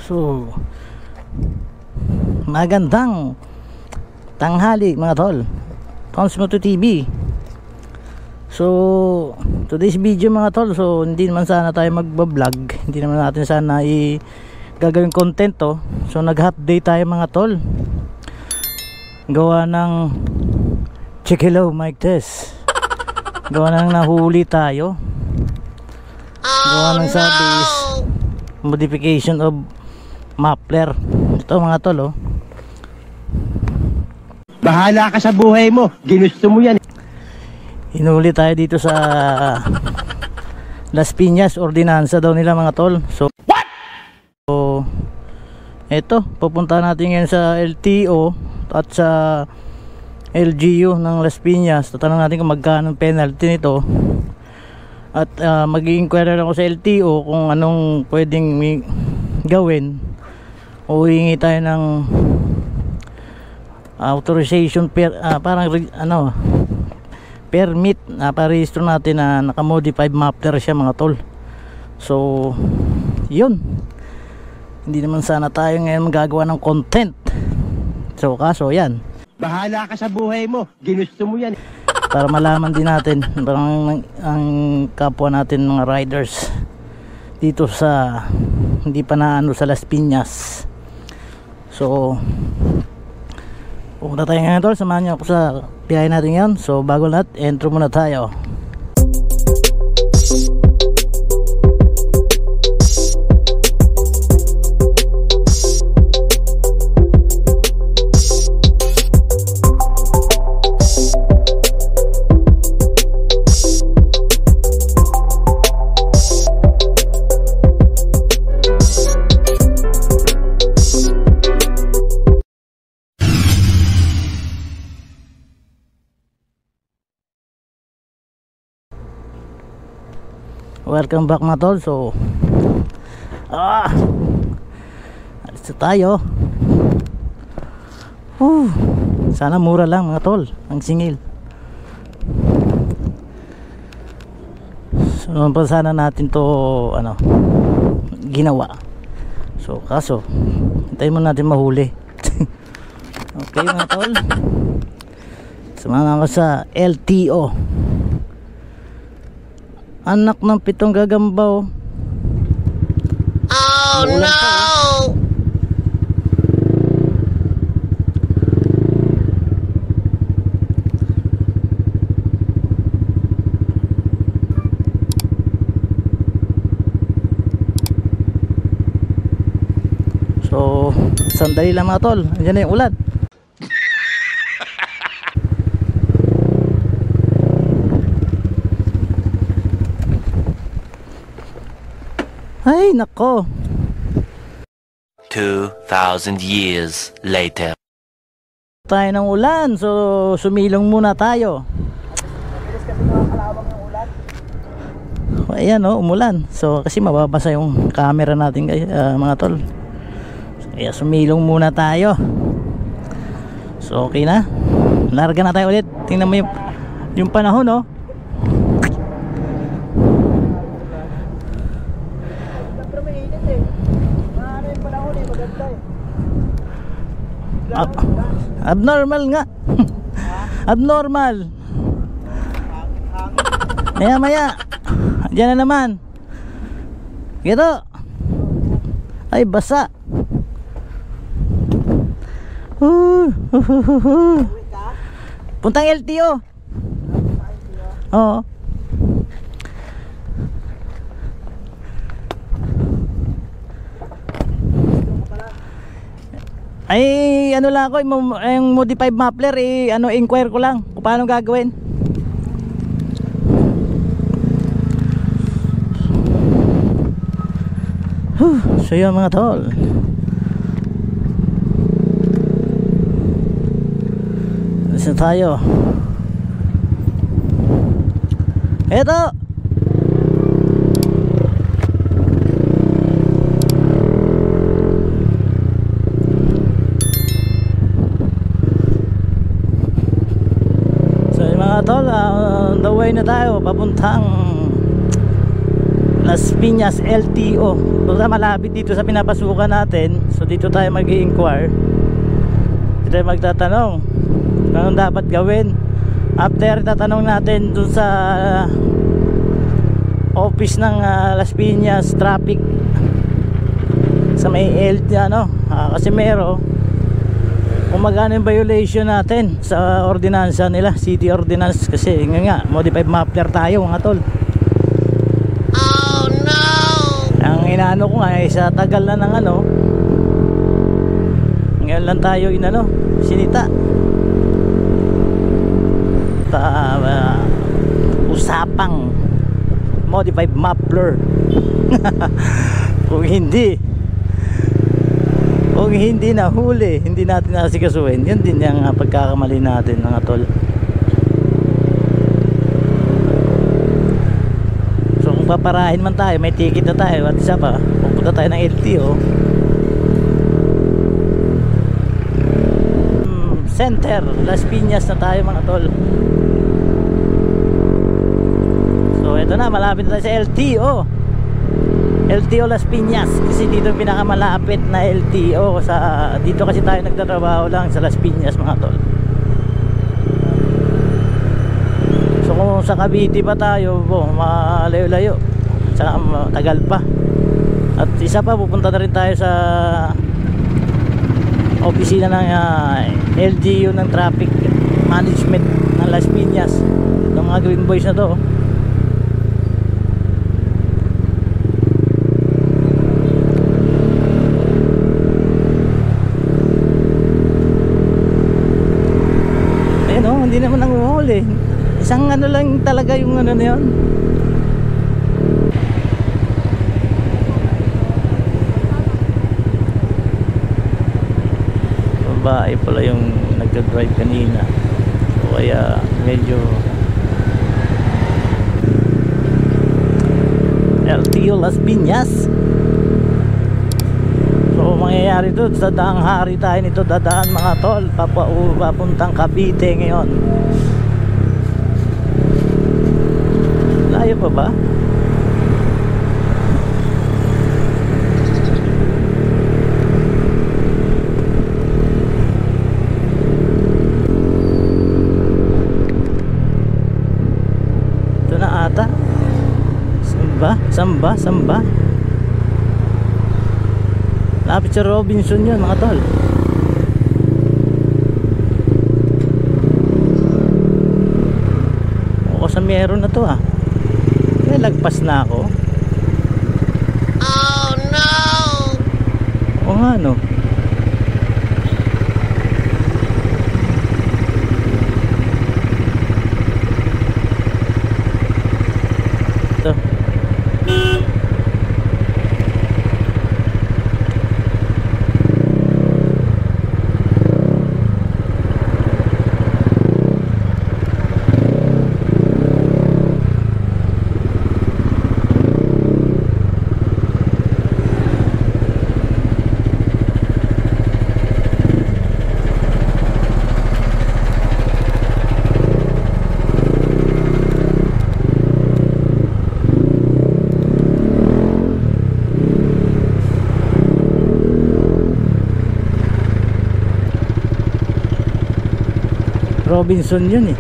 So magandang tanghali mga tol, Tons Moto TV. So today's video mga tol, so hindi naman sana tayo magbablog, hindi naman natin sana gagawin content to. So nag-update tayo mga tol, gawa ng check hello mic test, gawa ng nahuli tayo, gawa ng service modification of muffler. Ito mga tol, oh. Bahala ka sa buhay mo, ginusto mo yan. Hinuli tayo dito sa Las Piñas, ordinansa daw nila mga tol. So what? So eto, pupunta natin ngayon sa LTO at sa LGU ng Las Piñas. Tatanong natin kung magkano penalty nito. At mag-i-inquire ako sa LTO kung anong pwedeng gawin, o hihingi tayo ng authorization parang permit na parehistro natin na naka-modified muffler siya mga tol. So yun, hindi naman sana tayo ngayon magagawa ng content. So kaso yan, bahala ka sa buhay mo, ginusto mo yan. Para malaman din natin parang ang kapwa natin mga riders dito sa hindi pa naano sa Las Piñas. So pumunta tayo ngayon tol, samahan niyo ako sa biyahe natin ngayon. So bago lahat, intro muna tayo. Welcome back mga tol. So alis na tayo. Sana mura lang mga tol ang singil. So naman pa sana natin to ginawa. So kaso hintayin mo natin mahuli. Okay mga tol, samahan ako sa LTO. Anak ng pitong gagambaw. Oh no! So sandali lang mga tol, andyan na yung ulan. Ay nako, 2,000 years later. tayo ng ulan, so sumilong muna tayo. Ayan umulan. So kasi mababasa yung camera natin guys, mga tol. So, kaya sumilong muna tayo. So okay na, larga na tayo ulit. Tingnan mo yung panahon, no? Abnormal nga. Abnormal. Maya diyan na naman gito. Ay basa. Puntang LTO. Oo. Ay ano lang ako, yung modified muffler inquire ko lang kung paano gagawin. So yun mga tol, alis na tayo. Eto mga tol, on the way na tayo papuntang Las Piñas LTO. So malapit dito sa pinapasukan natin. So dito tayo mag-i-inquire. Dito tayo magtatanong anong dapat gawin. After tatanong natin dun sa office ng Las Piñas traffic sa may Casimero, kung magkano yung violation natin sa ordinansa nila, city ordinance, kasi nga modified muffler tayo mga tol. Oh no! Ang inaano ko nga sa tagal na ng ngayon lang tayo sinita usapang modified muffler. kung hindi nahuli, hindi natin nasikasuhin, yun din yung pagkakamali natin mga tol. So kung paparahin man tayo, may ticket na tayo, at isa pa pupunta tayo ng LTO Center, Las Piñas na tayo mga tol. So ito na, malapit na tayo sa LTO Las Piñas, kasi dito pinakamalapit na LTO dito kasi tayo nagtatrabaho lang sa Las Piñas mga tol. So kung sa Cavite pa tayo, malayo-layo, saka tagal pa. At isa pa, pupunta na rin tayo sa opisina ng LGU ng traffic management ng Las Piñas, ng mga green boys na to. Hindi naman nanguhuli. Isang lang talaga yung na yun. Babae pala yung nagdadrive kanina. So kaya medyo LTO Las Piñas. So mangyayari to sa daang hari tayo nito, dadaan mga tol, papuntang Cavite ngayon. Layo pa ba? Ito na ata. Samba. Lapit sa Robinson yun mga tol. O sa meron na to may lagpas na ako. Oh no! O nga no. Ito Robinson yun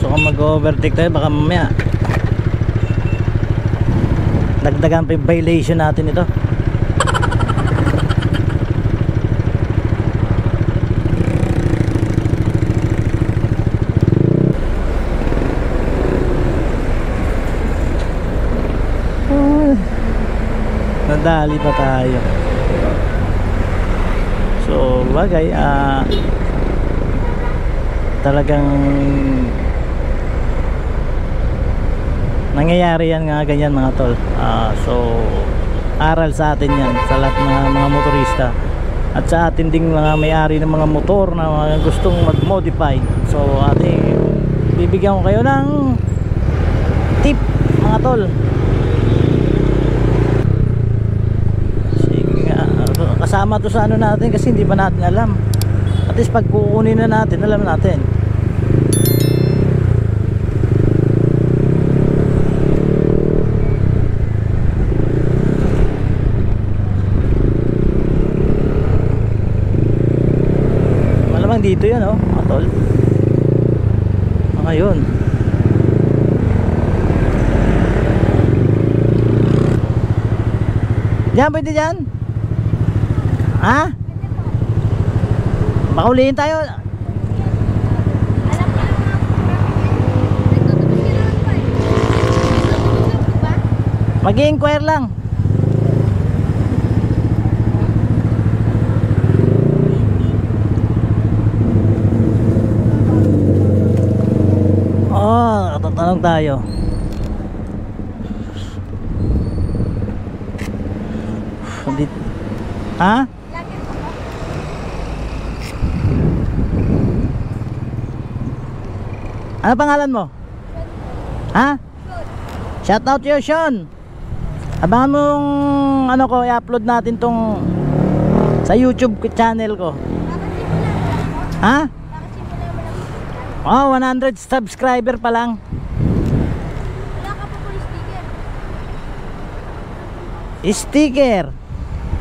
So kung mag-overtake tayo, baka mamaya dagdagan pa yung violation natin ito. Nadali pa tayo. So bagay, talagang nangyayari yan nga ganyan mga tol. So aral sa atin yan, sa lahat ng mga motorista, at sa atin ding mga may-ari ng mga motor na mga gustong mag-modify. So ating bibigyan ko kayo ng tip mga tol. kasama to sa ano natin kasi hindi pa natin alam. At least pag kukunin na natin, alam natin. Malamang dito yun, oh, atol. Ayun. Diyan, pwede dyan? Ha? Baka ulihin tayo. Alam ko lang mga nagtutubos ka naman pa eh. Nagtutubos ba? Mag-i-inquire lang. Oh, tatanong tayo. Ha? Lagi ko ba? Ano pangalan mo? Ha? Shout out to you, Sean. Abangan mong ano ko, i-upload natin tong sa YouTube channel ko. Ha? Oh, 100 subscriber pa lang. Wala ka pa po yung sticker. Sticker.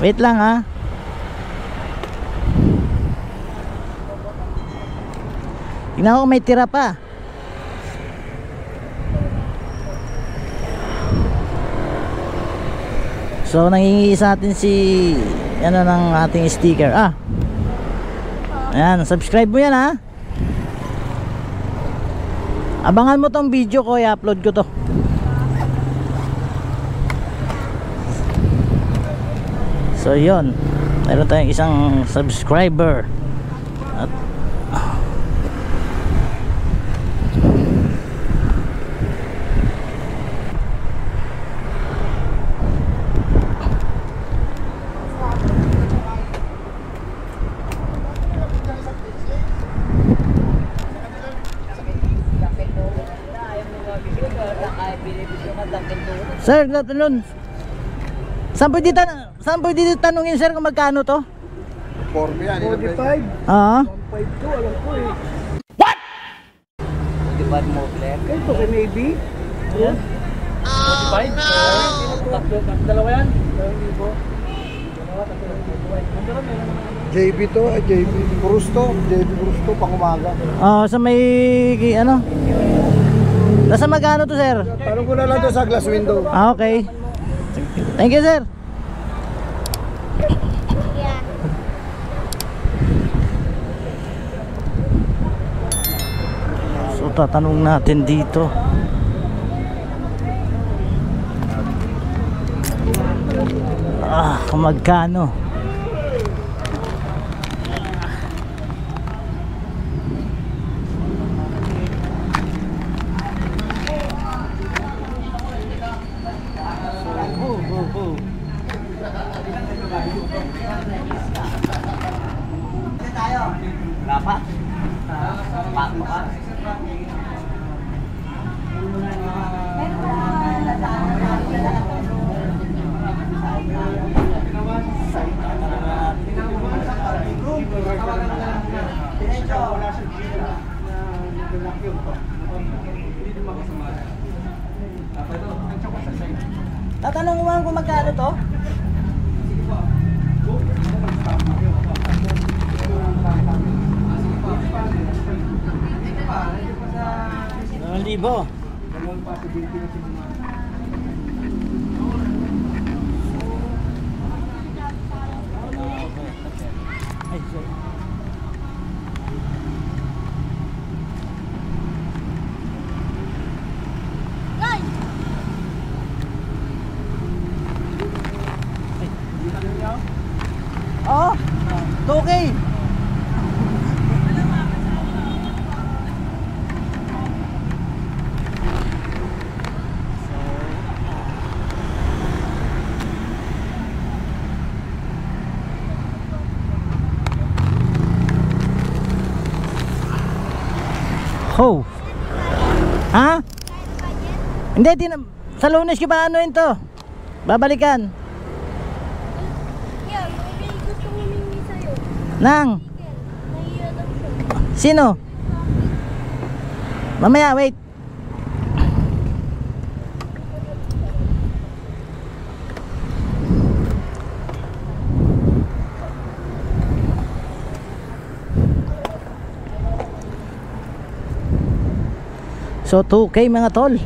Wait lang ha. Tingnan ko kung may tira pa. So nangingi sa atin si ano ng ating sticker. Ah. Ayan, subscribe mo yan ha. Abangan mo tong video ko, i-upload ko to. So yun, meron tayong isang subscriber. At Sir, good afternoon. Saan pwede tanungin sir kung magkano to? 45. Ah. 152, alam ko eh. Divide mo black. Ito kay maybe. Yan. 45? Tatlo, dalawa yan? JB to, JB Brusto, JB Brusto pang umaga. Ah, sa may ano? Nasa magkano to sir? Tanong ko na lang to sa glass window. Ah, okay. Thank you sir. Yeah. So tatanong natin dito. Ah, kung magkano? Berapa? Pak, Pak. Tatanong mo kung magkano to? Libo. Guys! Oh, 2K. Ho. Ha? Hindi, sa Lunes ko ba ano yun to? Babalikan. Yeah, maybe gusto Nang, Nahiya daw siya. sino? Mamaya, wait. So 2K mga tol.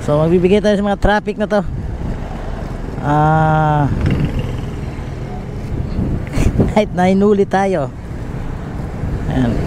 So magbibigay tayo sa mga traffic na to. Kahit na hinuli tayo. Ayan.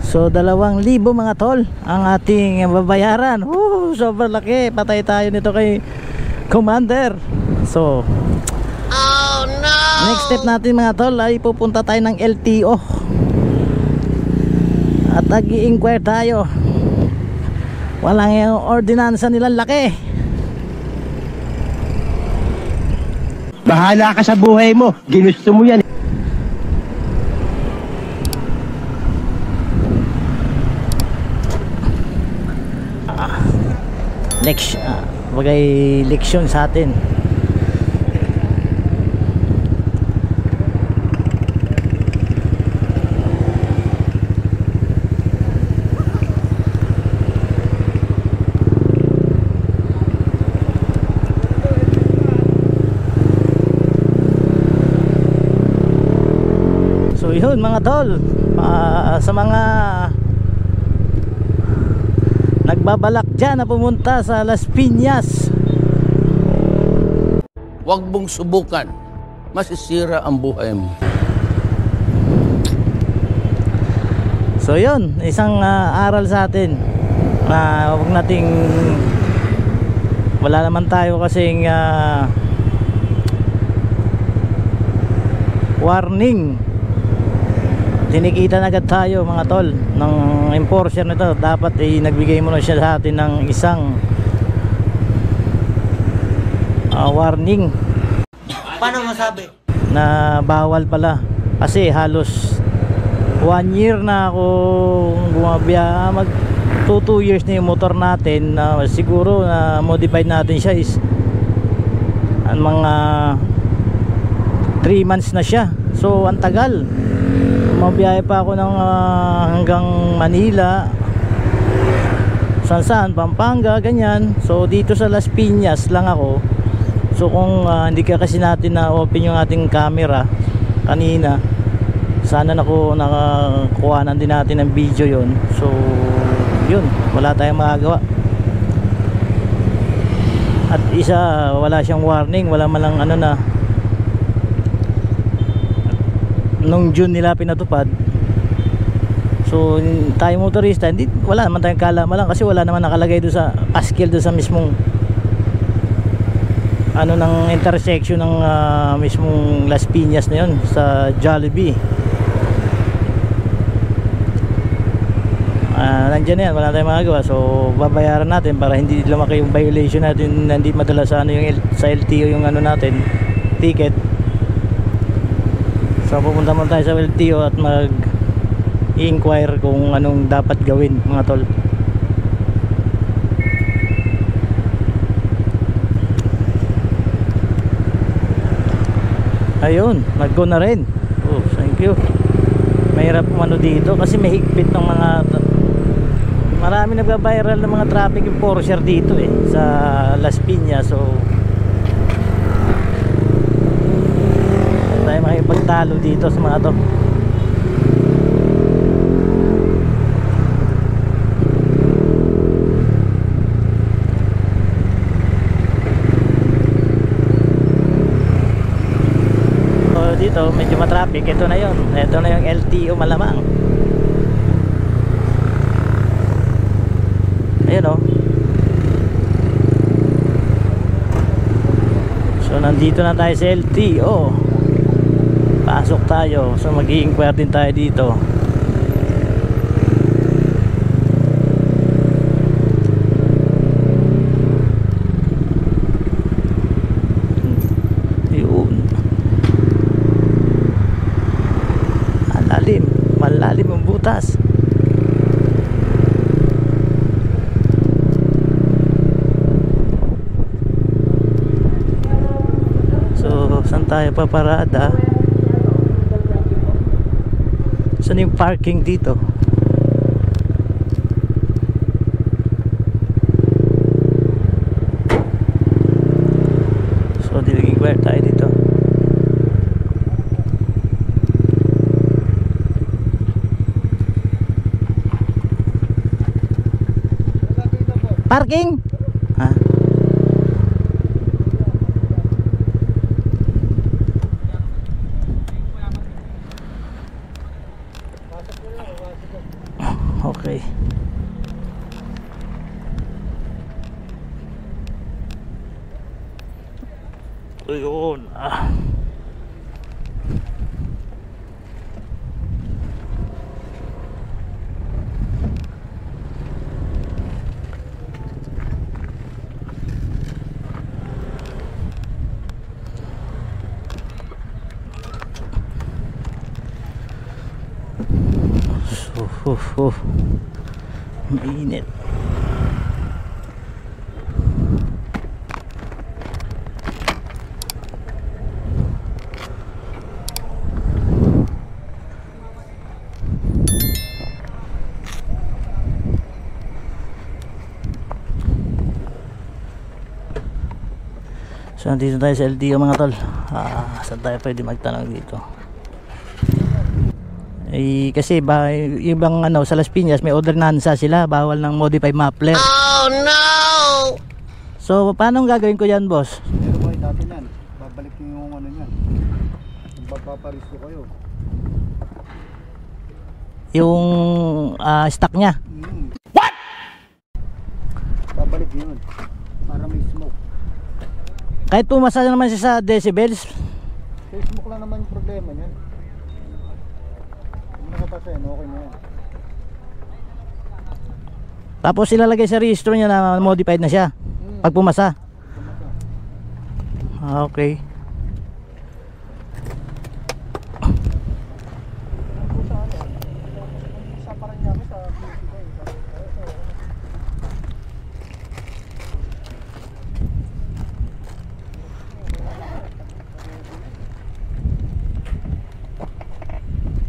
So 2,000 mga tol ang ating babayaran. Sobrang laki. Patay tayo nito kay Commander. So next step natin mga tol ay pupunta tayo ng LTO at nag-i-inquire tayo. Walang yung ordinansa nilang laki. Bahala ka sa buhay mo. Ginusto mo yan. Bagay leksyon sa atin. So yun mga tol, sa mga nagbabalak dyan na pumunta sa Las Piñas, huwag mong subukan. Masisira ang buhay mo. so yun, isang aral sa atin na huwag nating, wala naman tayo kasing warning. Tinikita na agad tayo mga tol ng enforcer nito. Dapat nagbigay mo na siya sa atin ng isang warning. Paano masabi? Na bawal pala. Kasi halos 1 year na ako bumabiyahe. 2 years na yung motor natin. Siguro na modified natin siya is mga 3 months na siya. So ang tagal. Mabiyahe pa ako ng hanggang Manila, saan, Pampanga, ganyan. So dito sa Las Piñas lang ako. So kung hindi ka kasi natin na open yung ating camera kanina, sana nakakuhanan din natin ng video yon. So yun, wala tayong magagawa. At isa, wala siyang warning, wala man lang nung June nila pinatupad. So tayo motorista, wala naman tayong kaalaman lang kasi wala naman nakalagay doon sa ASKIL, doon sa mismong ng intersection ng mismong Las Piñas na yun, sa Jollibee. Nandiyan yan, wala tayong magagawa. So babayaran natin para hindi lumaki yung violation natin, hindi madala sa sa LTO yung natin ticket. So pupunta muna tayo sa LTO at mag-inquire kung anong dapat gawin mga tol. Ayun, nag-go na rin. Oh, thank you. Mahirap dito kasi may higpit ng mga, marami nagba-viral ng mga traffic enforcer dito sa Las Piñas. So tayo makipagtalo dito sa mga to. So dito medyo matraffic. Ito na yung LTO malamang. Ayun so nandito na tayo sa LTO. Pasok tayo. So mag-i-inquire din tayo dito. taas. So saan tayo paparada? Saan yung parking dito? So diligware tayo dito. Parking? Ha? Okay. Ayun. Mainit. So nandito tayo sa LTO mga tol. Saan tayo pwede magtanong dito? Eh, kasi ibang ano sa Las Piñas may ordinansa sila, bawal ng modified muffler. Oh no! So paano gagawin ko yan, boss? Pero boy, dati yan. Babalik nyo yung ano yan. Magpaparisko kayo. Yung stock niya. What? Babalik yun. Para may smoke. Kahit pumasa naman siya sa decibels. May smoke lang naman yung problema niyan. Kung nakapasa yan, okay na yan. Tapos ilalagay sa registro niya na modified na siya pag pumasa. Okay.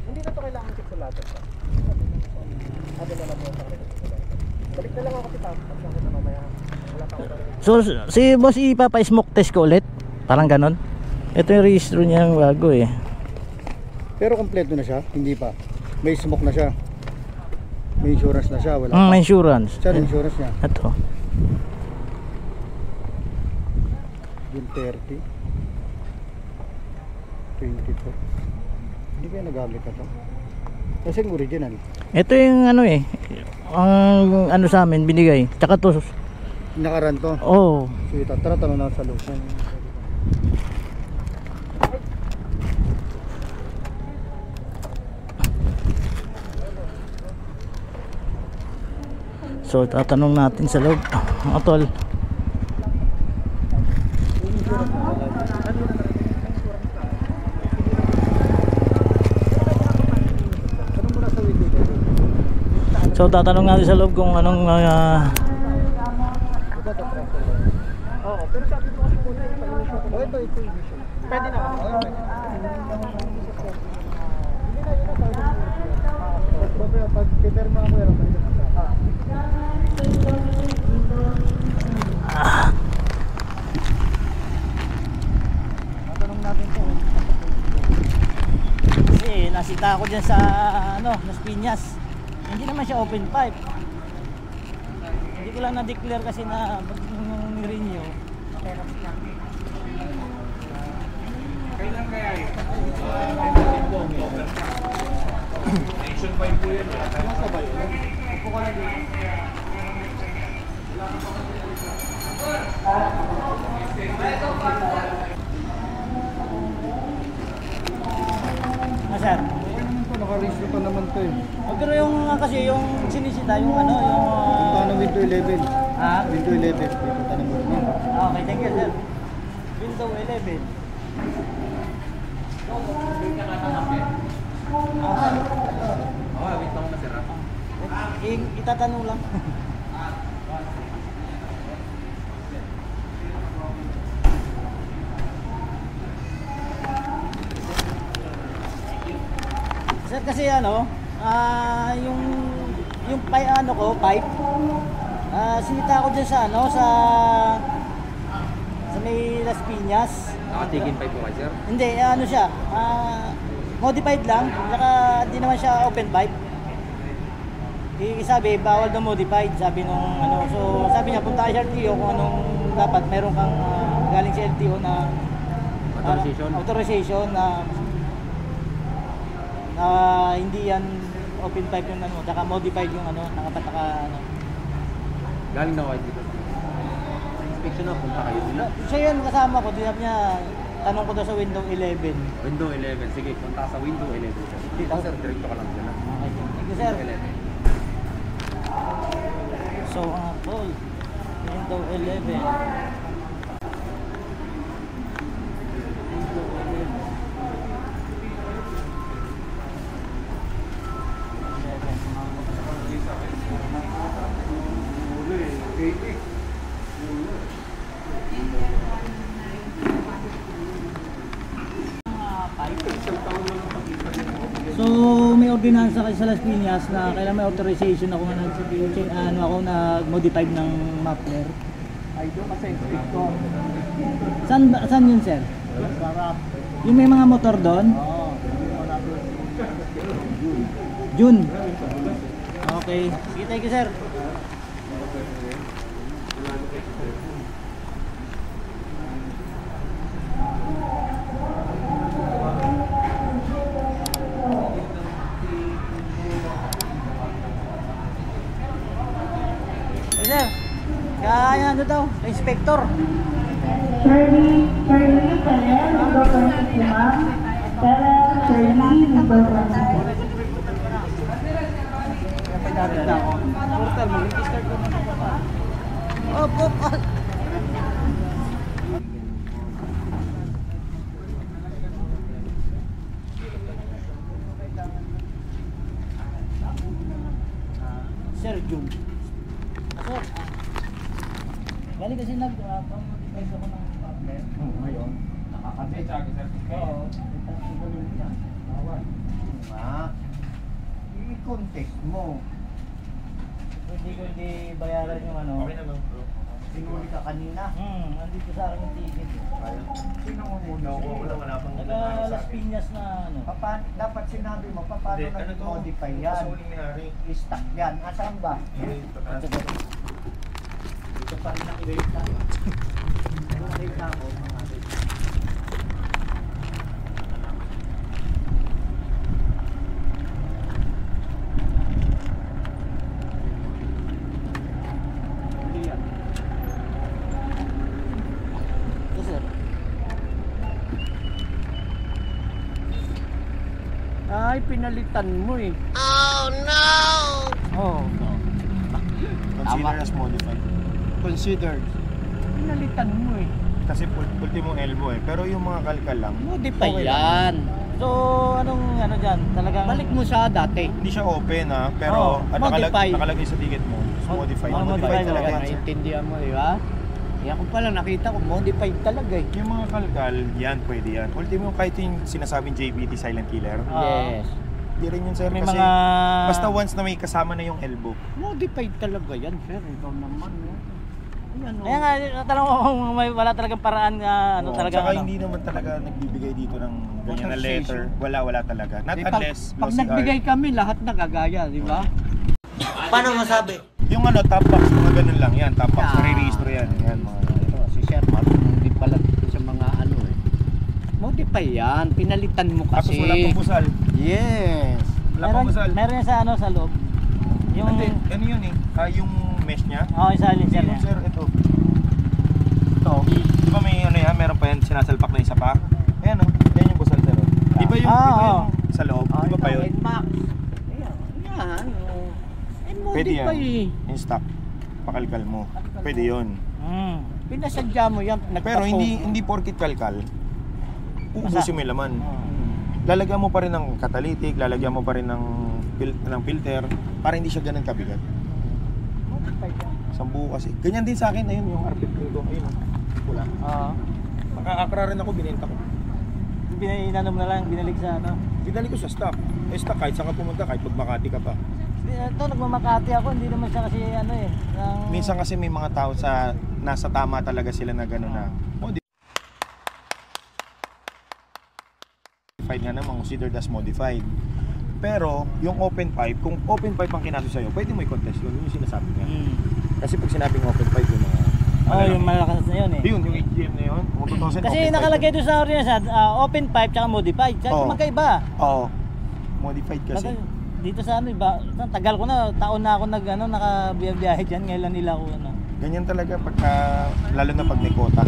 Hindi na to kailangan check sa lahat. Balik na lang ako kita. Pagkakita na mamaya. Wala pa ako. So si boss ipapa-smoke test ko ulit. Parang ganon. Ito yung registro niya ng bago eh. Pero kompleto na siya? Hindi pa. May smoke na siya. May insurance na siya. Wala pa. May insurance. Saan insurance niya? Ito. June 30. 22. Hindi kaya nagamit na to? Kasi yung original. Ito yung ano eh. Ang ano sa amin binigay. Tsaka to. Nakaran to. Oh. Sige, tara tanong na sa loob. So tatanong natin sa loob. Mga tol. So tatanong natin sa loob kung anong Oo, pero sabi ko kasi muna ito emission. Pwede na. Hindi na yun ang sabi ko. Pag pipirma ako yan, pwede na. Tatanong natin to. kasi nasita ako dyan sa ano, Las Piñas. Hindi naman siya open pipe. Hindi ko lang na-declare kasi na renew. Kailan kaya yun? Nationwide po yun. Masabay yun. Upo ka na dito. Sir? Naka-register pa naman to eh. Pero yung kasi yung sinisita yung ano, yung Punta ng window 11. ah, Window 11. Punta ng window. okay, thank you, sir. Window 11. wait lang ako masira. Itatanong lang. Sir, kasi ano, yung pipe, sinita ko dyan sa ano, sa may Las Piñas. Nakatigin pa po kayo, sir? Hindi, ano siya, modified lang, saka di naman siya open pipe. Sabi, bawal daw modified, sabi nung ano, so sabi niya, punta ka sa LTO kung anong dapat, meron kang galing sa LTO na authorization na hindi yan open pipe yung ano, saka modified yung ano, nakapataka ano. Galing na kayo dito. Inspection na, punta kayo dito. So yun, kasama ko, dinap niya, tanong ko daw sa window 11. Window 11. Sige, punta sa window 11. Dito, sir. Direkto ka lang dyan. Okay, thank you, sir. Window 11. So, tol, window 11. So may ordinansa kasi sa Las Piñas na kailangan may authorization ako nag-modify ng muffler. Ay, doon kasi inspector. Saan yun, sir? Sarap. Yung may mga motor doon? Oo. June. Okay. Sige, thank you, sir. Sir, kaya ano daw, inspector. Shirley Pérez, number 25. Pérez, Shirley, number 25. Dapat na ako. Portal, mag-discard ko na ako pa. Op. Sir Jun. Sir, bali kasi nag-modify ako ng partner. Ngayon, Nakakabit. oo. Bawal. I-context mo. Hindi ko hindi bayaran yung ano. Okay naman, bro. Sinuli ka kanina. Andito sa akin yung ticket. Sino mo muna? Wala pang Taga Las Piñas na ano. Dapat sinabi mo, paano Hindi, ano to? nag-modify yan? Kasuling ni Harry. I-stack yan. Asan ba? Ito pa rin nakikita. Nakita ko. Yes, sir. Ay, pinalitan mo eh. Oh. Consider as modified. Considered. Pinalitan mo eh. Kasi ultimo elbow eh. Pero yung mga kalkal lang, Modify Okay yan. So, anong ano dyan? Talagang Balik mo sa dati. hindi siya open ha. Pero Oh, at modify. nakalagay sa ticket mo, is modified. Oh, Modified modified talaga talaga. yan, sir. Naiintindihan mo, di ba? Yan ko pala nakita ko, modified talaga eh. Yung mga kalkal, yan pwede yan. Ultimo kahit yung sinasabing JBT silent killer, Yes. hindi rin yun sir. may Kasi mga basta once na may kasama na yung elbow. Modified talaga yan, sir. Ikaw naman, no? Ayan, no? Kaya nga, natanong ko kung wala talagang paraan nga ano Oo, talaga. Tsaka ano. hindi naman talaga nagbibigay dito ng ganyan na letter. Wala talaga. Not Di, unless pag low nagbigay CR. kami, lahat nagagaya, di ba? Paano masabi? Yung ano, top box, mga ganun lang yan. Top box, Ah. nare-register yan. Yan mga Ito, si Sir hindi pala dito sa mga ano eh. Modify yan, pinalitan mo Tapos kasi. wala pang busal. Yes. Wala pang busal. Meron yan sa ano sa loob. Yung Hindi, ano yun eh. Yung mesh niya. oh, isa silencer Yung niya. sir, ito. Ito. Di ba may ano yan, meron pa yan sinasalpak na isa pa? Ayan o. Yan yung busal sir. Di ba yung, Ah, di ba oo. yung sa loob? Di ba pa yun? Max. Ayan, yan. Oh. Pwede yan. Modify. Yung stock. Pakalkal mo. Pwede yun. Pinasadya mo yan. Pero hindi porkit kalkal. Uubusin mo yung laman. Lalagyan mo pa rin ng catalytic, lalagyan mo pa rin ng ng filter para hindi siya ganun kabigat. Isang buo kasi. Ganyan din sa akin, ayun yung RP ko. Ayun, pula. Naka-akra rin ako, binenta ko. Inano mo na lang, binalik sa ano. Binalik ko sa stock. Stock kahit saan ka pumunta, kahit pag Makati ka pa. Ito, nagmamakati ako, hindi naman siya kasi ano eh. Minsan kasi may mga tao sa nasa tama talaga sila na gano'n na modified nga naman, considered as modified. Pero yung open pipe, kung open pipe ang kinaso sa'yo, pwede mo i-contest yun, yung sinasabi niya. Kasi pag sinabing open pipe, yung mga yung malakas na yun eh. Yung HDM na yun, kung tutusin, kasi nakalagay doon sa ordinance, open pipe tsaka modified. Magkaiba. Oo. Modified kasi. Dito sa ano, iba, tagal ko na, taon na ako nakabiyahe dyan, ngayon nila ako ano. Ganyan talaga pagka, lalo na pag may quota.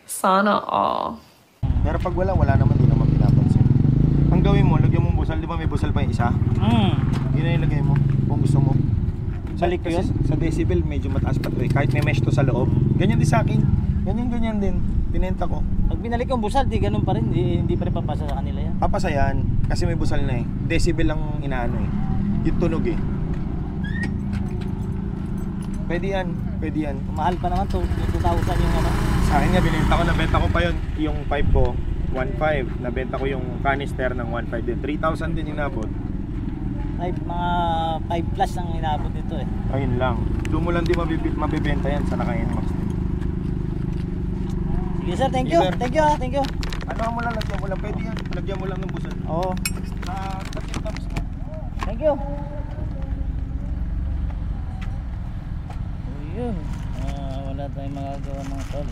Sana all. Pero pag wala naman, di naman pinapansin. Ang gawin mo, lagyan mo busal, di ba may busal pa yung isa? Yun na ilagay mo, kung gusto mo. Balik ko yun? Sa decibel, medyo mataas pa to eh. Kahit may mesh to sa loob. Ganyan din sa akin. Ganyan din. Pinenta ko. Pag binalik yung busal, di ganun pa rin. Hindi pa rin papasa sa kanila yan. Papasa yan. Kasi may busal na eh. Decibel lang inaano eh. Yung tunog eh. Pwede yan. Mahal pa naman to. 2,000 yung ano. Sa akin nga, binenta ko. Nabenta ko pa yun. Yung pipe ko, 1.5. Nabenta ko yung canister ng 1.5 din. 3,000 din yung nabot. Mga 5 plus ang inabot nito eh. Ayun lang. Doon mo lang din mabibenta yan sa naka-NMAX. Sige sir, thank you. Sir. Thank you. Ano mo lang, lagyan mo lang. Pwede yan. Lagyan mo lang ng busal. Oo. Sa tapos mo. Thank you. Yun. Wala tayong magagawa ng tol.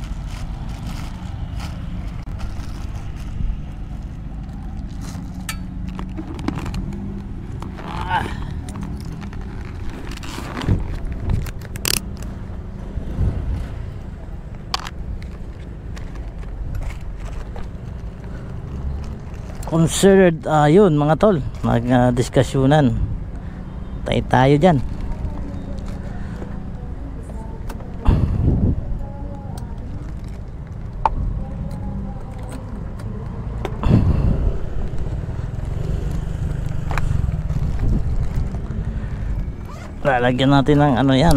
Considered yun mga tol, mag-diskusyonan tayo dyan. Lalagyan natin ng ano yan.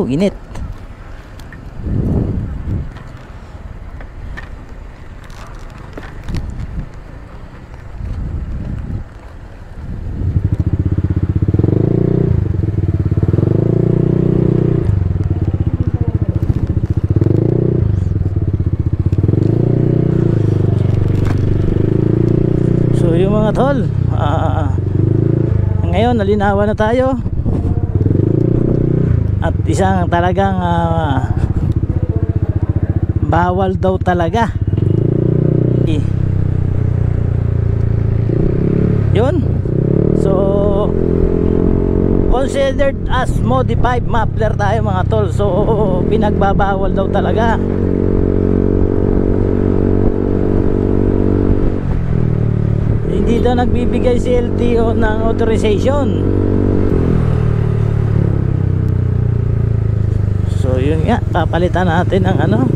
Init. So yung mga tol, ngayon nalinawan na tayo. At isang talagang bawal daw talaga. Yun. So considered as modified muffler tayo mga tol. So pinagbabawal daw talaga. Hindi daw nagbibigay si LTO ng authorization. So yun nga, papalitan natin ang ano,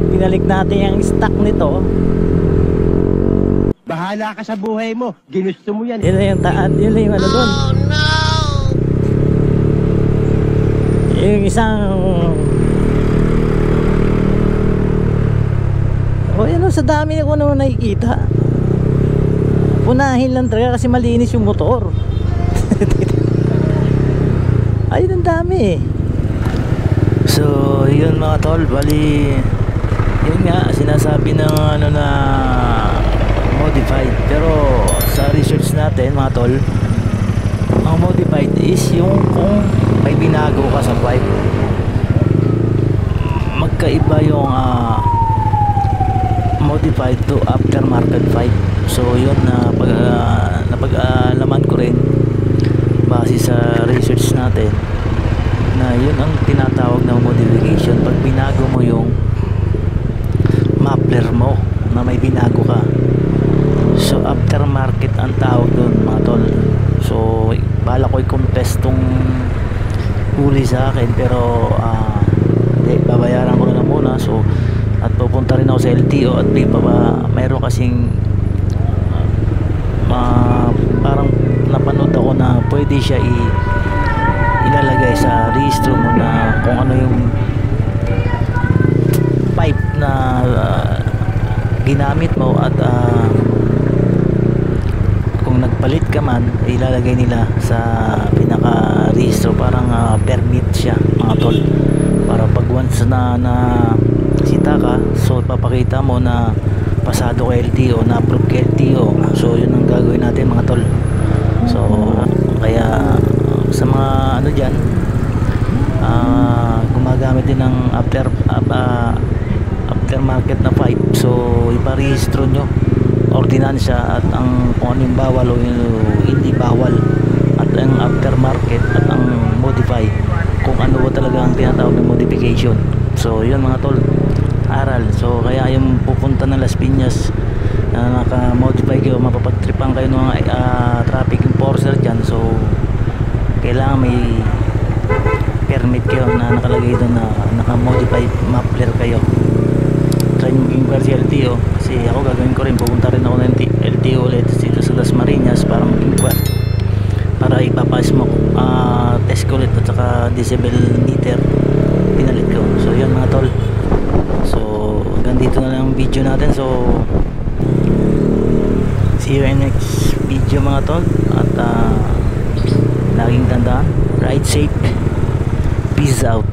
pinalik natin yung stock nito. Bahala ka sa buhay mo. Ginusto mo yan. Yun na yung taan, yun na yung ano dun. Oh no! Yung isang yan o, sa dami ko naman nakikita. Punahin lang talaga kasi malinis yung motor. Ayun ang dami. So yun mga tol, bali yun nga sinasabi ng ano na modified, pero sa research natin mga tol, ang modified is yung kung may binago ka sa pipe, magkaiba yung modified to aftermarket pipe. So yun na napag-alaman ko rin base sa research natin na yun ang tinatawag na modification. muffler mo na may binago ka. So aftermarket ang tawag doon mga tol. So bala ko i-contest tong huli sa akin, pero babayaran ko na lang muna. So at pupunta rin ako sa LTO at mayroon kasing parang napanood ako na pwede siya ilalagay sa registro mo na kung ano yung pipe na ginamit mo, at kung nagpalit ka man, ilalagay nila sa pinaka registro, parang permit siya mga tol, para pag once na sita ka, so papakita mo na pasado ka LTO, na approve ka LTO. So yun ang gagawin natin mga tol. So kaya sa mga ano dyan, gumagamit din ng aftermarket na pipe, so iparehistro nyo ordinansya at ang kung ano yung bawal o yung hindi bawal, at ang aftermarket at ang modify, kung ano ba talaga ang tinatawag ng modification. So yun mga tol, aral. So kaya yung pupunta ng Las Piñas na naka-modify kayo, mapapagtripan kayo ng traffic enforcer dyan, so kailangan may permit kayo na nakalagay doon na naka-modify muffler kayo. Try nyo mag-inquire si LTO, kasi ako gagawin ko rin, pupunta rin ako ng LTO ulit dito sa Dasmariñas para mag-inquire, para ipapa-smoke test ko ulit, at saka decibel meter pinalit ko. So yun mga tol, so hanggang dito na lang ang video natin. So see you in next video mga tol, at laging tandaan, ride safe, peace out.